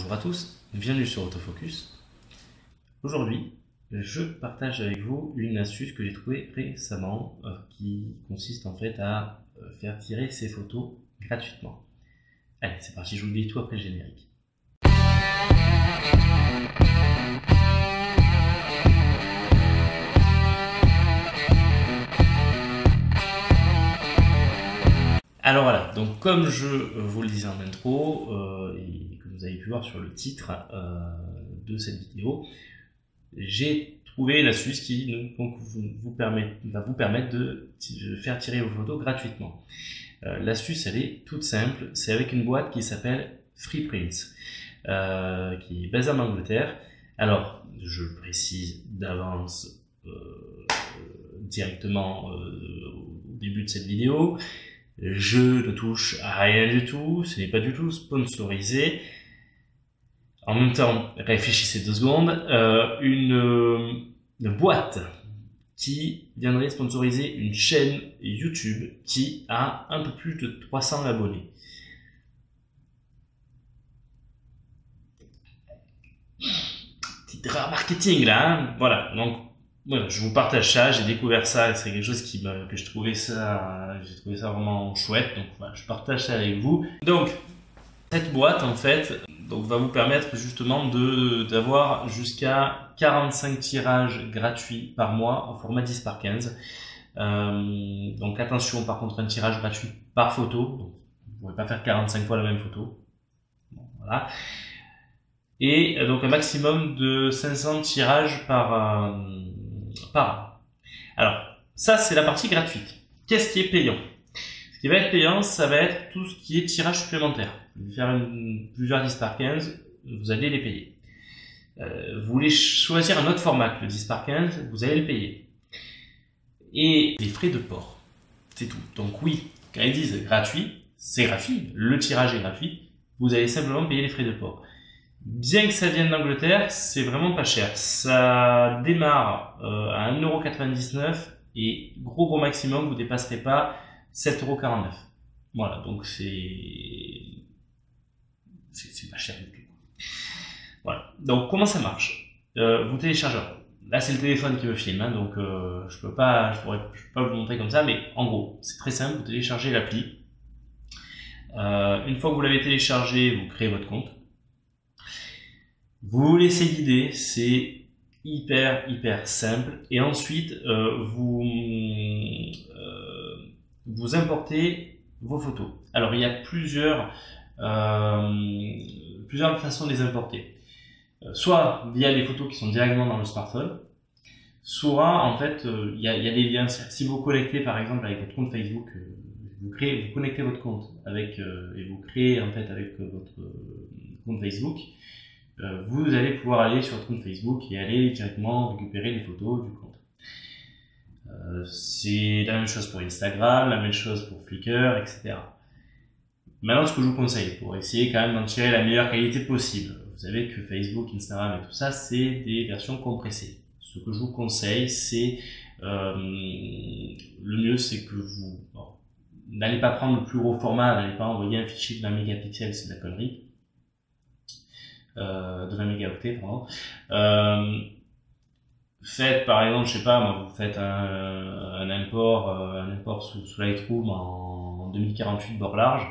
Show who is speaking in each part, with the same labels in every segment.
Speaker 1: Bonjour à tous, bienvenue sur Autofocus. Aujourd'hui, je partage avec vous une astuce que j'ai trouvée récemment qui consiste en fait à faire tirer ses photos gratuitement. Allez, c'est parti, je vous dis tout après le générique. Alors voilà, donc comme je vous le disais en intro, et que vous avez pu voir sur le titre de cette vidéo, j'ai trouvé une astuce qui donc, va vous permettre de faire tirer vos photos gratuitement. L'astuce, elle est toute simple, c'est avec une boîte qui s'appelle FreePrints, qui est basée en Angleterre. Alors, je le précise d'avance directement au début de cette vidéo, je ne touche à rien du tout, ce n'est pas du tout sponsorisé. En même temps, réfléchissez 2 secondes, une boîte qui viendrait sponsoriser une chaîne YouTube qui a un peu plus de 300 abonnés. Petite erreur marketing là, hein, voilà. Donc voilà, je vous partage ça, j'ai découvert ça, c'est quelque chose que j'ai trouvé ça vraiment chouette, donc voilà, je partage ça avec vous. Donc cette boîte en fait va vous permettre justement d'avoir jusqu'à 45 tirages gratuits par mois en format 10 par 15. Donc attention, par contre, un tirage gratuit par photo, donc vous ne pourrez pas faire 45 fois la même photo. Bon, voilà. Et donc un maximum de 500 tirages par an. Alors ça, c'est la partie gratuite. Qu'est-ce qui est payant? Ce qui va être payant, ça va être tout ce qui est tirage supplémentaire. Vous voulez faire plusieurs 10 par 15, vous allez les payer. Vous voulez choisir un autre format que le 10 par 15, vous allez le payer. Et les frais de port, c'est tout. Donc oui, quand ils disent gratuit, c'est gratuit, le tirage est gratuit, vous allez simplement payer les frais de port. Bien que ça vienne d'Angleterre, c'est vraiment pas cher. Ça démarre à 1,99€ et gros maximum, vous ne dépasserez pas 7,49€. Voilà, donc c'est pas cher du tout. Voilà, donc comment ça marche? Vous téléchargez, là c'est le téléphone qui me filme, hein, donc je peux pas vous montrer comme ça, mais en gros, c'est très simple, vous téléchargez l'appli. Une fois que vous l'avez téléchargé, vous créez votre compte. Vous vous laissez guider, c'est hyper simple. Et ensuite, vous importez vos photos. Alors, il y a plusieurs façons de les importer. Soit via les photos qui sont directement dans le smartphone, soit en fait, il y a des liens. Si vous connectez par exemple avec votre compte Facebook, vous connectez votre compte et vous créez en fait avec votre compte Facebook. Vous allez pouvoir aller sur votre compte Facebook et aller directement récupérer les photos du compte. C'est la même chose pour Instagram, la même chose pour Flickr, etc. Maintenant, ce que je vous conseille pour essayer quand même d'en tirer la meilleure qualité possible, vous savez que Facebook, Instagram et tout ça, c'est des versions compressées. Ce que je vous conseille, c'est le mieux, c'est que vous n'allez pas prendre le plus gros format, n'allez pas envoyer un fichier de 20 mégapixels, c'est de la connerie. De 20 mégaoctets, pardon. Faites par exemple, je sais pas, moi, vous faites un import sous Lightroom en 2048 bord large,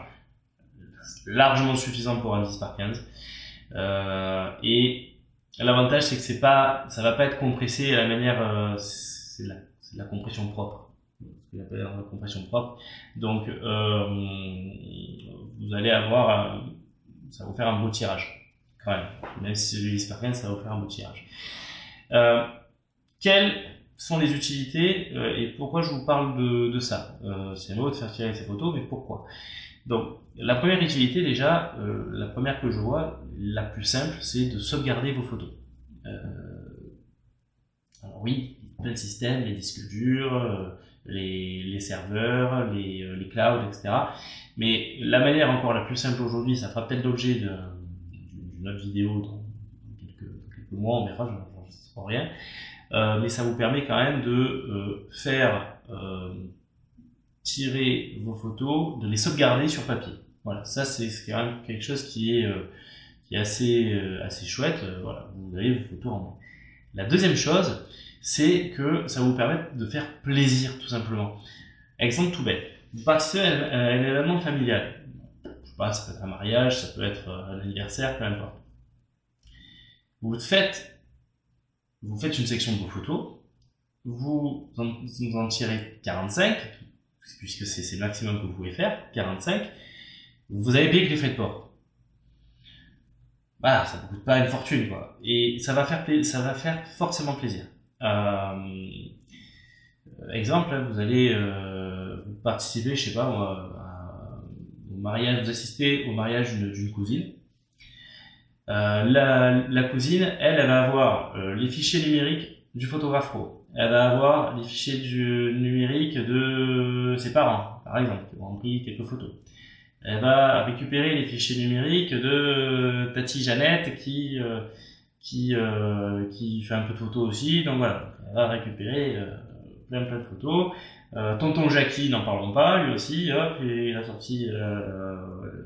Speaker 1: largement suffisant pour un 10 par 15. Et l'avantage c'est que ça va pas être compressé à la manière, c'est de la compression propre. Ce qu'on appelle la compression propre. Donc vous allez avoir, ça va vous faire un beau tirage. Quand même si c'est du 10 par 15, ça va vous faire un beau tirage. Quelles sont les utilités et pourquoi je vous parle de ça? C'est beau de faire tirer ces photos, mais pourquoi? Donc, la première utilité déjà, la première que je vois, la plus simple, c'est de sauvegarder vos photos. Alors oui, il y a plein de systèmes, les disques durs, les serveurs, les clouds, etc. Mais la manière encore la plus simple aujourd'hui, ça fera peut-être l'objet d'une autre vidéo dans quelques mois, on verra, j'en sais pas rien. Mais ça vous permet quand même de faire tirer vos photos, de les sauvegarder sur papier. Voilà, ça c'est quand même quelque chose qui est qui est assez chouette. Voilà, vous avez vos photos en main. La deuxième chose, c'est que ça va vous permettre de faire plaisir, tout simplement. Exemple tout bête. Vous participez à un événement familial. Je sais pas, ça peut être un mariage, ça peut être un anniversaire, peu importe. Vous faites une section de vos photos, vous en tirez 45, puisque c'est le maximum que vous pouvez faire, 45, vous avez payé que les frais de port. Voilà, ça ne coûte pas une fortune, quoi. Et ça va faire forcément plaisir. Exemple, vous allez participer, je sais pas moi, au mariage, vous assistez au mariage d'une cousine. La cousine, elle va avoir les fichiers numériques du photographe pro. Elle va avoir les fichiers numériques de ses parents, par exemple, qui ont pris quelques photos. Elle va récupérer les fichiers numériques de Tati Jeannette qui fait un peu de photos aussi. Donc voilà, elle va récupérer plein de photos. Tonton Jackie, n'en parlons pas, lui aussi, hop, il a sorti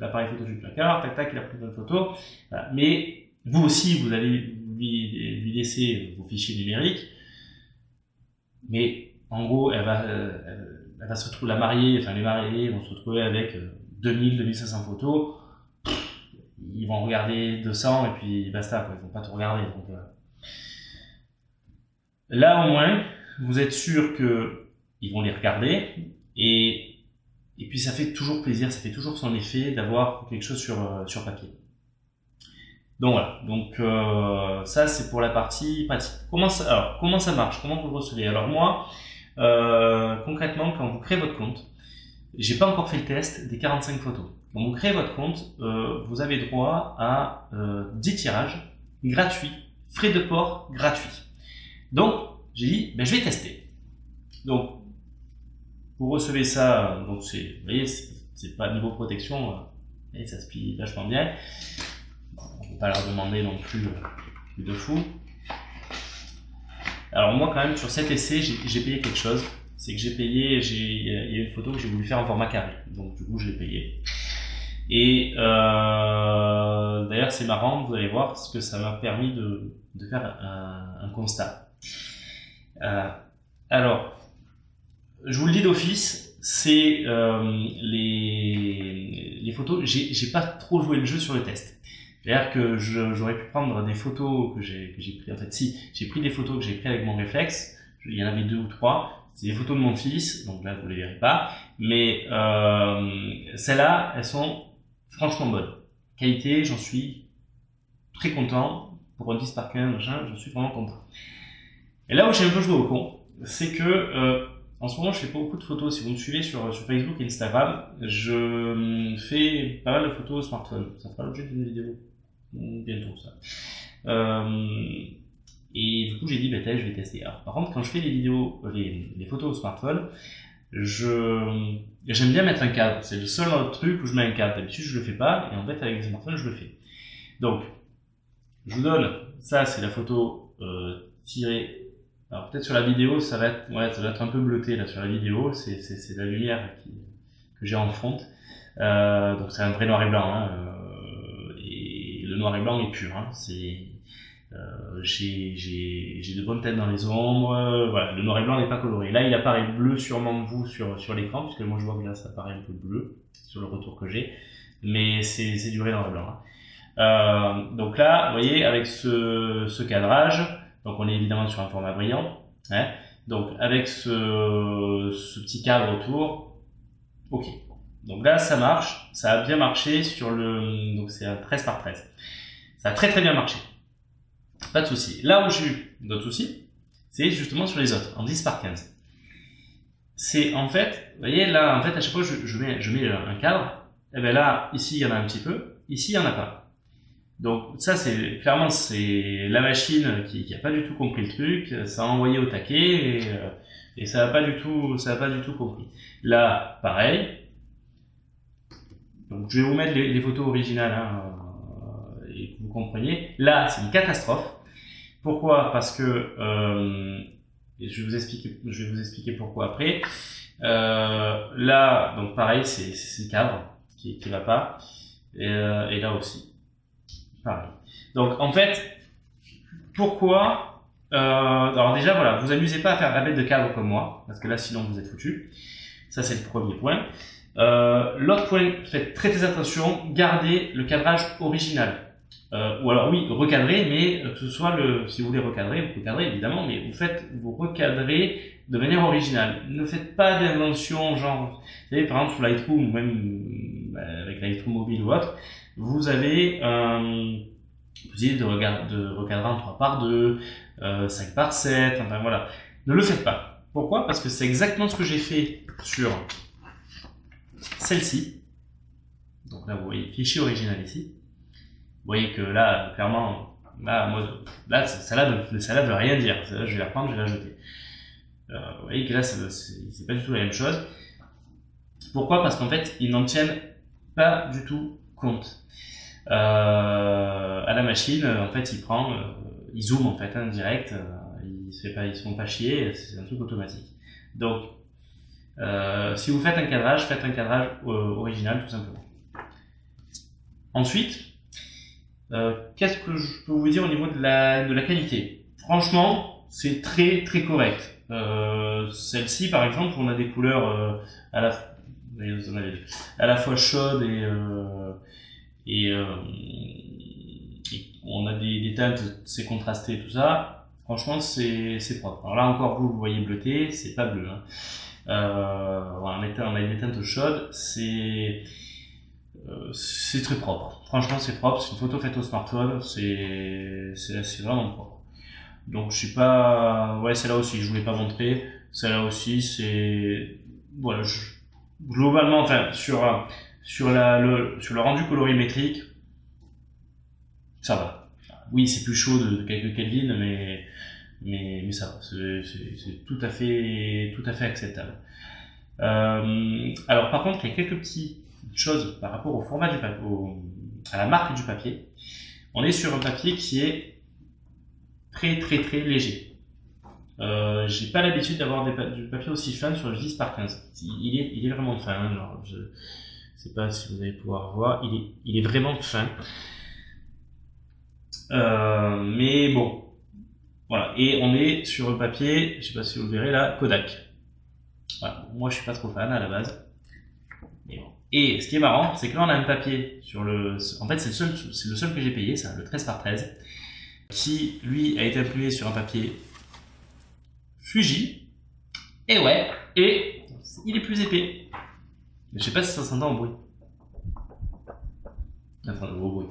Speaker 1: l'appareil photo du placard, tac tac, il a pris plein de photos. Voilà. Mais vous aussi, vous allez lui laisser vos fichiers numériques. Mais en gros, elle va se retrouver, la mariée, enfin les mariés vont se retrouver avec 2000-2500 photos. Ils vont regarder 200 et puis basta, quoi. Ils vont pas tout regarder. Donc, là au moins, vous êtes sûr que ils vont les regarder et puis ça fait toujours plaisir, ça fait toujours son effet d'avoir quelque chose sur papier. Donc voilà, donc ça c'est pour la partie pratique. Comment ça marche? Comment vous le recevez? Alors moi, concrètement, quand vous créez votre compte, j'ai pas encore fait le test des 45 photos. Quand vous créez votre compte, vous avez droit à 10 tirages gratuits, frais de port gratuits. Donc j'ai dit, ben, je vais tester. Donc vous recevez ça, donc vous voyez, c'est pas niveau protection, et ça se plie vachement bien. On peut pas leur demander non plus de fou. Alors moi quand même sur cet essai j'ai payé quelque chose. C'est que il y a une photo que j'ai voulu faire en format carré. Donc du coup je l'ai payé. Et d'ailleurs c'est marrant, vous allez voir, parce que ça m'a permis de faire un constat. Alors, je vous le dis d'office, c'est les photos, j'ai pas trop joué le jeu sur le test. C'est-à-dire que j'aurais pu prendre des photos que j'ai pris, en fait si, j'ai pris des photos que j'ai prises avec mon réflexe, il y en avait 2 ou 3, c'est des photos de mon fils, donc là vous les verrez pas, mais celles-là, elles sont franchement bonnes. Qualité, j'en suis très content, pour un 10 par 15, machin, j'en suis vraiment content. Et là où j'ai un peu joué au con, c'est que en ce moment je fais pas beaucoup de photos. Si vous me suivez sur Facebook et Instagram, je fais pas mal de photos au smartphone. Ça fera l'objet d'une vidéo bientôt ça. Et du coup j'ai dit bah, je vais tester. Alors, par contre quand je fais les vidéos, les photos au smartphone, j'aime bien mettre un cadre. C'est le seul truc où je mets un cadre. D'habitude je le fais pas et en fait avec le smartphone je le fais. Donc je vous donne, ça c'est la photo tirée. Alors peut-être sur la vidéo ça va être un peu bleuté là sur la vidéo, c'est la lumière que j'ai en front. Donc c'est un vrai noir et blanc, hein, et le noir et blanc est pur. Hein, j'ai de bonnes têtes dans les ombres. Voilà, le noir et blanc n'est pas coloré. Là il apparaît bleu sûrement de vous sur l'écran, puisque moi je vois que là ça apparaît un peu bleu sur le retour que j'ai, mais c'est du vrai noir et blanc. Hein. Donc là, vous voyez, avec ce cadrage, donc on est évidemment sur un format brillant, hein, donc avec ce petit cadre autour, ok. Donc là ça marche, ça a bien marché sur donc c'est un 13 par 13. Ça a très bien marché. Pas de souci. Là où j'ai eu d'autres soucis, c'est justement sur les autres, en 10 par 15. C'est en fait, vous voyez là, en fait à chaque fois je mets un cadre, et bien là, ici il y en a un petit peu, ici il y en a pas. Donc ça c'est clairement c'est la machine qui a pas du tout compris le truc, ça a envoyé au taquet et ça a pas du tout compris. Là pareil. Donc je vais vous mettre les photos originales hein, et que vous compreniez. Là c'est une catastrophe. Pourquoi? Parce que je vais vous expliquer pourquoi après. Là donc pareil c'est le cadre qui va pas et là aussi. pareil. Donc en fait, pourquoi alors déjà voilà, vous amusez pas à faire rabat de cadre comme moi, parce que là sinon vous êtes foutu. Ça c'est le premier point. L'autre point, faites très très attention, gardez le cadrage original. Ou alors oui, recadrer, mais que ce soit si vous voulez recadrer, vous recadrez évidemment, mais vous recadrez de manière originale. Ne faites pas d'invention genre, vous savez par exemple sur Lightroom, ou même avec Lightroom mobile ou autre, vous avez vous essayez de recadrer en 3/2, 5/7, enfin voilà. Ne le faites pas. Pourquoi? Parce que c'est exactement ce que j'ai fait sur celle-ci. Donc là, vous voyez fichier original ici. Vous voyez que là, clairement, là, celle-là veut rien dire. Celle-là, je vais la reprendre, je vais la jeter. Vous voyez que là, c'est pas du tout la même chose. Pourquoi? Parce qu'en fait, ils n'en tiennent pas du tout compte. À la machine, en fait, il zoome en fait, direct. Il se font pas chier. C'est un truc automatique. Donc, si vous faites un cadrage original, tout simplement. Ensuite, qu'est-ce que je peux vous dire au niveau de la qualité? Franchement, c'est très très correct. Celle-ci, par exemple, on a des couleurs à la fois chaudes et on a des teintes, c'est contrasté, tout ça. Franchement, c'est propre. Alors là encore, vous voyez bleuté, c'est pas bleu. Hein. On a des teintes chaudes, c'est très propre. Franchement, c'est propre. C'est une photo faite au smartphone. C'est vraiment propre. Donc, je suis pas. Ouais, celle-là aussi, je voulais pas montrer. Celle-là aussi, c'est. Voilà. Globalement, enfin, sur le rendu colorimétrique, ça va. Oui, c'est plus chaud de quelques Kelvin, mais ça va. C'est tout à fait acceptable. Alors, par contre, il y a quelques petites choses par rapport au format du papier, à la marque du papier. On est sur un papier qui est très très très léger. J'ai pas l'habitude d'avoir du papier aussi fin sur le 10/15. Il est vraiment fin. Hein, alors je sais pas si vous allez pouvoir voir. Il est vraiment fin. Mais bon, voilà. Et on est sur un papier, je sais pas si vous le verrez là, Kodak. Voilà. Moi, je suis pas trop fan à la base. Mais bon. Et ce qui est marrant, c'est que là, on a un papier sur en fait, c'est le seul que j'ai payé, ça, le 13/13, qui, lui, a été imprimé sur un papier Fuji. Et ouais, et il est plus épais. Mais je sais pas si ça s'entend au bruit. Enfin, au bruit.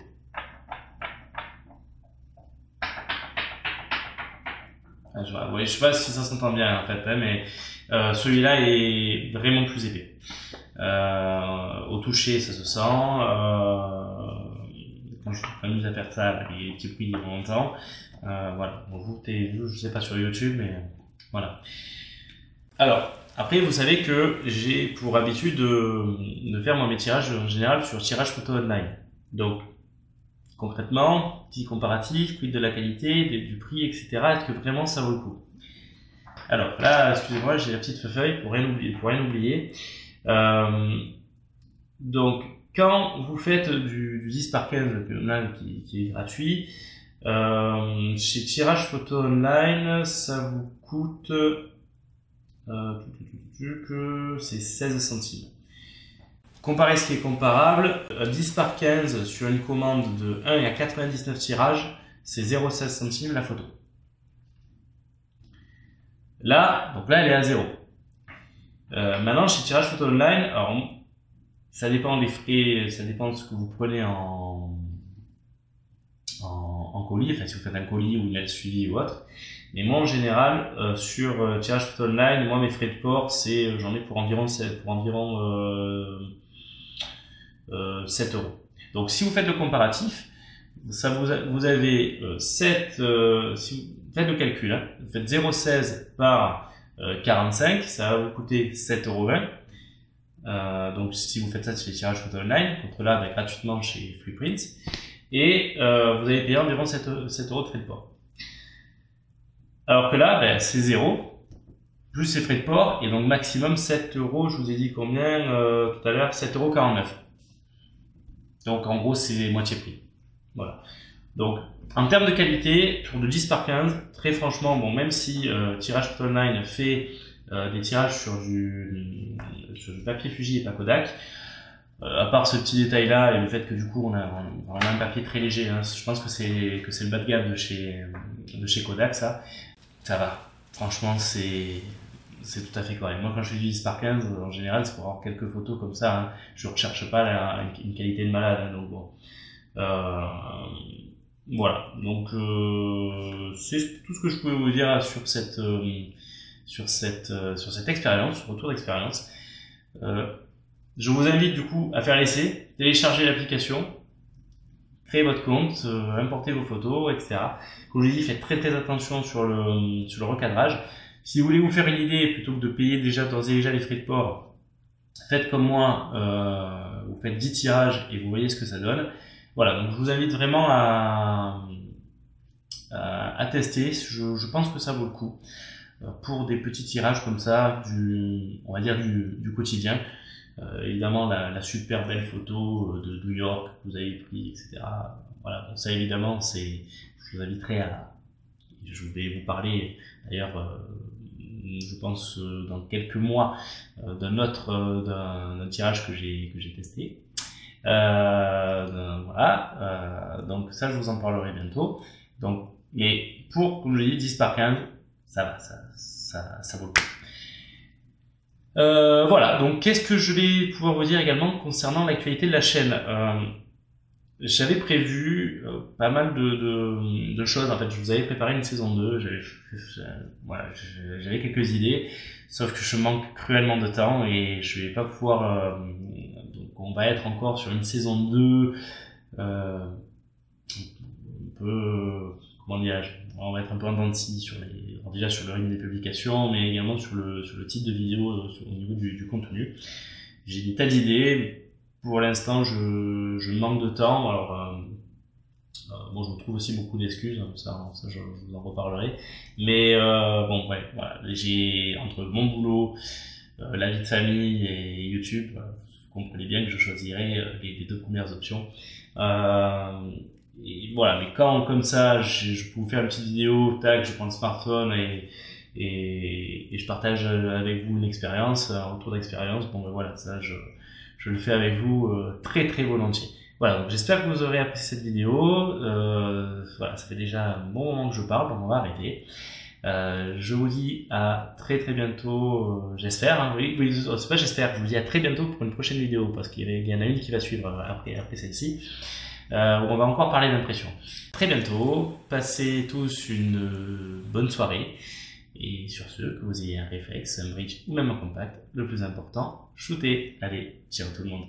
Speaker 1: Je sais pas si ça s'entend bien en fait, hein, mais celui-là est vraiment plus épais. Au toucher, ça se sent. Quand je m'amuse à faire ça, les petits bruits ils vont longtemps. Voilà. Bon, je sais pas sur YouTube, mais voilà. Alors, après, vous savez que j'ai pour habitude de faire mes tirages en général sur tirage photo online. Donc, concrètement, petit comparatif, quid de la qualité, du prix, etc. Est-ce que vraiment ça vaut le coup? Alors là, excusez-moi, j'ai la petite feuille pour rien oublier. Donc, quand vous faites du 10/15 qui est gratuit, chez Tirage Photo Online, ça vous coûte c'est 16 centimes. Comparez ce qui est comparable, 10/15 sur une commande de 1 à 99 tirages, c'est 0,16 centimes la photo. Donc là, elle est à 0. Maintenant, chez Tirage Photo Online, alors, ça dépend des frais, ça dépend de ce que vous prenez en colis, enfin si vous faites un colis ou une lettre suivie ou autre. Mais moi, en général, sur Tirage Photo Online, moi, mes frais de port, j'en ai pour environ 7 euros. Donc, si vous faites le comparatif, vous avez 7, si vous faites le calcul, hein, vous faites 0,16 par 45, ça va vous coûter 7,20 €. Donc, si vous faites ça chez Tirage Photo Online, contre là, gratuitement chez Fluprint, et vous allez payer environ 7 € de frais de port. Alors que là, c'est 0, plus ces frais de port, et donc maximum 7 €, je vous ai dit combien tout à l'heure, 7,49 €. Donc en gros, c'est moitié prix. Voilà. Donc, en termes de qualité, pour le 10x15, très franchement, bon, même si Tirage Photo Online fait des tirages sur du papier Fuji et pas Kodak, à part ce petit détail-là et le fait que du coup on a un papier très léger, hein, je pense que c'est le bas de gamme de chez Kodak, ça va. Franchement, c'est tout à fait correct. Moi, quand je fais du 10x15, en général, c'est pour avoir quelques photos comme ça. Hein. Je recherche pas une qualité de malade, hein, donc bon. Voilà. Donc c'est tout ce que je pouvais vous dire sur cette expérience, ce retour d'expérience. Je vous invite du coup à faire l'essai, télécharger l'application, créer votre compte, importer vos photos, etc. Comme je vous dis, faites très attention sur le recadrage. Si vous voulez vous faire une idée, plutôt que de payer d'ores et déjà les frais de port, faites comme moi, vous faites 10 tirages et vous voyez ce que ça donne. Voilà, donc je vous invite vraiment à tester. Je pense que ça vaut le coup pour des petits tirages comme ça, on va dire du quotidien. Évidemment, la super belle photo de New York que vous avez pris, etc. Voilà, bon, ça évidemment, je vous inviterai je vais vous parler d'ailleurs, je pense dans quelques mois d'un tirage que j'ai testé. Voilà, donc ça je vous en parlerai bientôt. Donc, mais comme je l'ai dit, 10x15, ça va, ça vaut le coup. Voilà, donc qu'est-ce que je vais pouvoir vous dire également concernant l'actualité de la chaîne. J'avais prévu pas mal de choses. En fait, je vous avais préparé une saison 2. J'avais quelques idées, sauf que je manque cruellement de temps et je vais pas pouvoir. Donc, on va être encore sur une saison 2 un peu, comment dirais-je, on va être un peu en dents de scie déjà sur le rythme des publications, mais également sur le type de vidéo au niveau du contenu. J'ai des tas d'idées. Pour l'instant, je manque de temps. Alors, bon, je me trouve aussi beaucoup d'excuses. Ça, je vous en reparlerai. Mais bon, ouais, voilà. J'ai entre mon boulot, la vie de famille et YouTube, vous comprenez bien que je choisirai les deux premières options. Et voilà. Mais quand comme ça, je peux vous faire une petite vidéo, tac, je prends le smartphone et je partage avec vous une expérience, un retour d'expérience. Bon, ben voilà, ça, je le fais avec vous très volontiers. Voilà, donc j'espère que vous aurez apprécié cette vidéo. Voilà, ça fait déjà un bon moment que je parle, donc on va arrêter. Je vous dis à très bientôt, j'espère. Hein, oui, c'est pas j'espère, je vous dis à très bientôt pour une prochaine vidéo, parce qu'il y en a une qui va suivre après celle-ci. On va encore parler d'impression. Très bientôt, passez tous une bonne soirée. Et sur ce, que vous ayez un réflexe, un bridge ou même un compact, le plus important, shootez. Allez, ciao tout le monde.